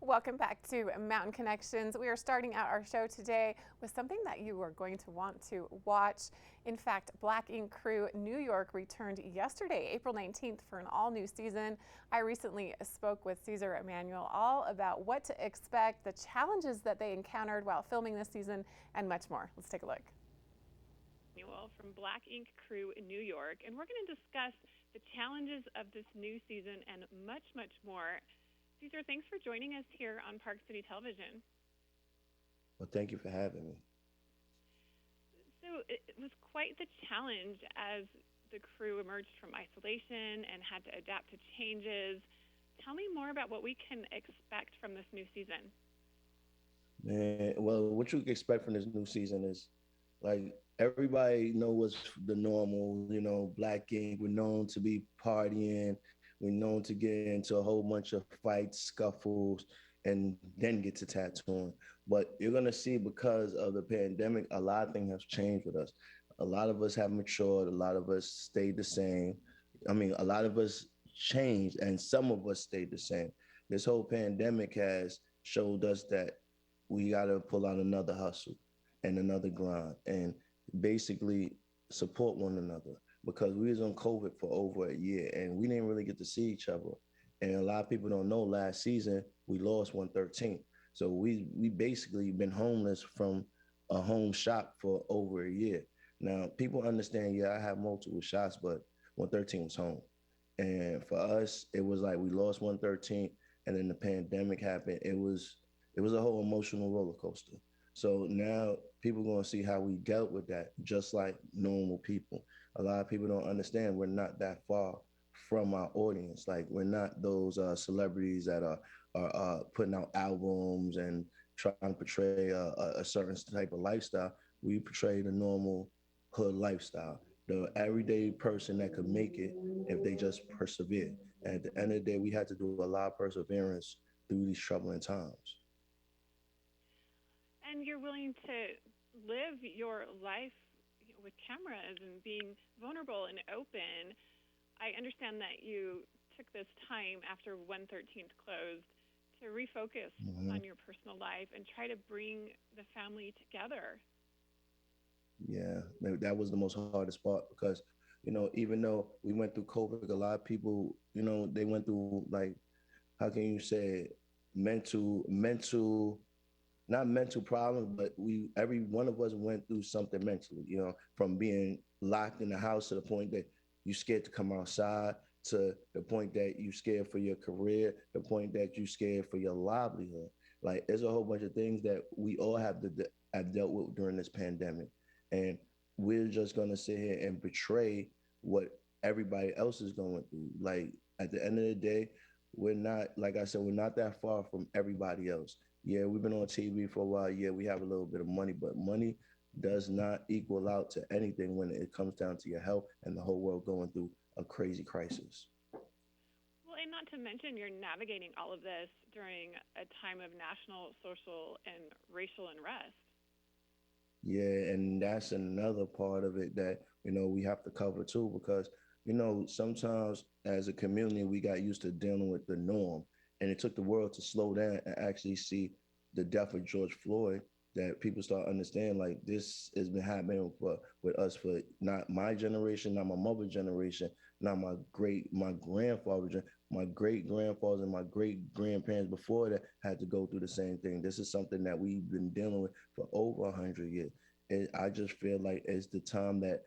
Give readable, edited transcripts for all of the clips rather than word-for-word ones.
Welcome back to Mountain Connections. We are starting out our show today with something that you are going to want to watch. In fact, Black Ink Crew New York returned yesterday, April 19th, for an all-new season. I recently spoke with Caesar Emmanuel all about what to expect, the challenges that they encountered while filming this season, and much more. Let's take a look. Emmanuel from Black Ink Crew in New York, and we're going to discuss the challenges of this new season and much, much more. Caesar, thanks for joining us here on Park City Television. Well, thank you for having me. So it was quite the challenge as the crew emerged from isolation and had to adapt to changes. Tell me more about what we can expect from this new season. Man, well, what you can expect from this new season is like everybody know what's the normal, Black Ink. We're known to be partying. We're known to get into a whole bunch of fights, scuffles, and then get to tattooing. But you're gonna see because of the pandemic, a lot of things have changed with us. A lot of us have matured. A lot of us stayed the same. I mean, a lot of us changed, and some of us stayed the same. This whole pandemic has showed us that we got to pull out another hustle and another grind and basically support one another because we was on COVID for over a year and we didn't really get to see each other. And a lot of people don't know last season we lost 113. So we basically been homeless from a home shop for over a year. Now people understand, yeah, I have multiple shots, but 113 was home. And for us, it was like we lost 113 and then the pandemic happened. It was a whole emotional roller coaster. So now people are going to see how we dealt with that, just like normal people. A lot of people don't understand we're not that far from our audience. Like we're not those celebrities that are putting out albums and trying to portray a certain type of lifestyle. We portray the normal hood lifestyle, the everyday person that could make it if they just persevere. And at the end of the day, we had to do a lot of perseverance through these troubling times. And you're willing to live your life with cameras and being vulnerable and open. I understand that you took this time after 113th closed to refocus Mm-hmm. on your personal life and try to bring the family together. Yeah, that was the most hardest part because, even though we went through COVID, a lot of people, they went through like, how can you say, mental, not mental problems, but every one of us went through something mentally, from being locked in the house to the point that you scared to come outside, to the point that you scared for your career, the point that you scared for your livelihood. Like there's a whole bunch of things that we all have dealt with during this pandemic. And we're just gonna sit here and portray what everybody else is going through. Like at the end of the day, we're not, like I said, we're not that far from everybody else. Yeah, we've been on TV for a while. Yeah, we have a little bit of money, but money does not equal out to anything when it comes down to your health and the whole world going through a crazy crisis. Well, and not to mention you're navigating all of this during a time of national, social, and racial unrest. Yeah, and that's another part of it that, we have to cover too, because, sometimes as a community, we got used to dealing with the norm. And it took the world to slow down and actually see the death of George Floyd, that people start understanding like this has been happening with us for not my generation, not my mother's generation, not my grandfather, my great grandfathers and my great grandparents before that had to go through the same thing. This is something that we've been dealing with for over 100 years. And I just feel like it's the time that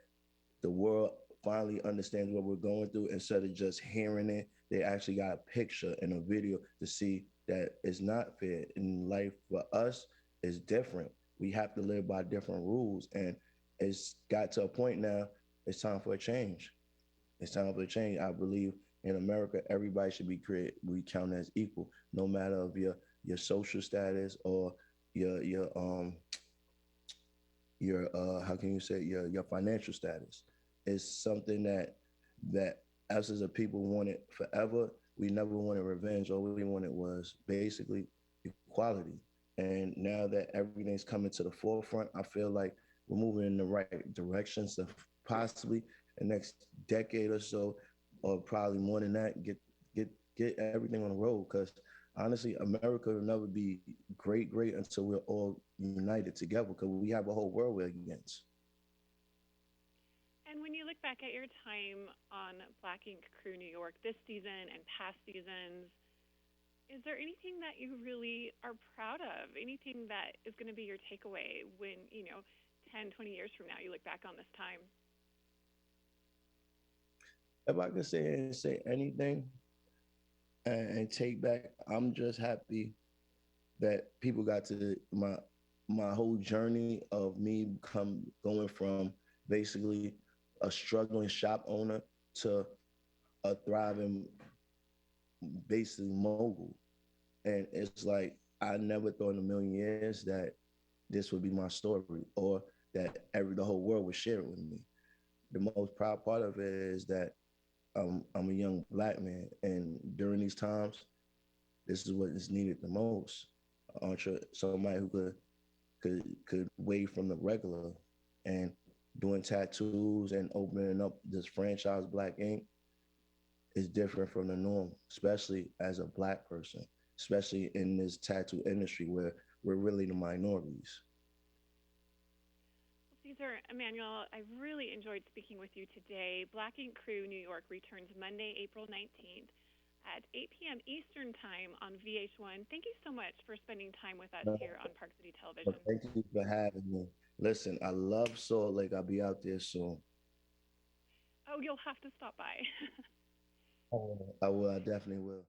the world finally understands what we're going through instead of just hearing it. They actually got a picture and a video to see that it's not fair. In life for us is different. We have to live by different rules. And it's got to a point now, it's time for a change. It's time for a change. I believe in America, everybody should be counted as equal, no matter of your social status or your how can you say your financial status. Is something that us as a people wanted forever. We never wanted revenge. All we wanted was basically equality. And now that everything's coming to the forefront, I feel like we're moving in the right direction. So possibly the next decade or so, or probably more than that, get everything on the road. Because honestly, America will never be great until we're all united together because we have a whole world we're against. And when you look back at your time on Black Ink Crew New York this season and past seasons, is there anything that you really are proud of? Anything that is going to be your takeaway when, 10, 20 years from now you look back on this time? If I could say anything and take back, I'm just happy that people got to my whole journey of me come going from basically a struggling shop owner to a thriving basically mogul. And it's like I never thought in a million years that this would be my story or that the whole world would share it with me. The most proud part of it is that I'm a young black man, and during these times, this is what is needed the most. Somebody who could wave from the regular and doing tattoos and opening up this franchise Black Ink is different from the norm, especially as a black person, especially in this tattoo industry where we're really the minorities. Well, Caesar, Emmanuel, I really enjoyed speaking with you today. Black Ink Crew New York returns Monday, April 19th at 8 p.m. Eastern Time on VH1. Thank you so much for spending time with us Uh, here on Park City but Television. thank you for having me. Listen, I love Salt Lake. I'll be out there soon. Oh, you'll have to stop by. I will. I definitely will.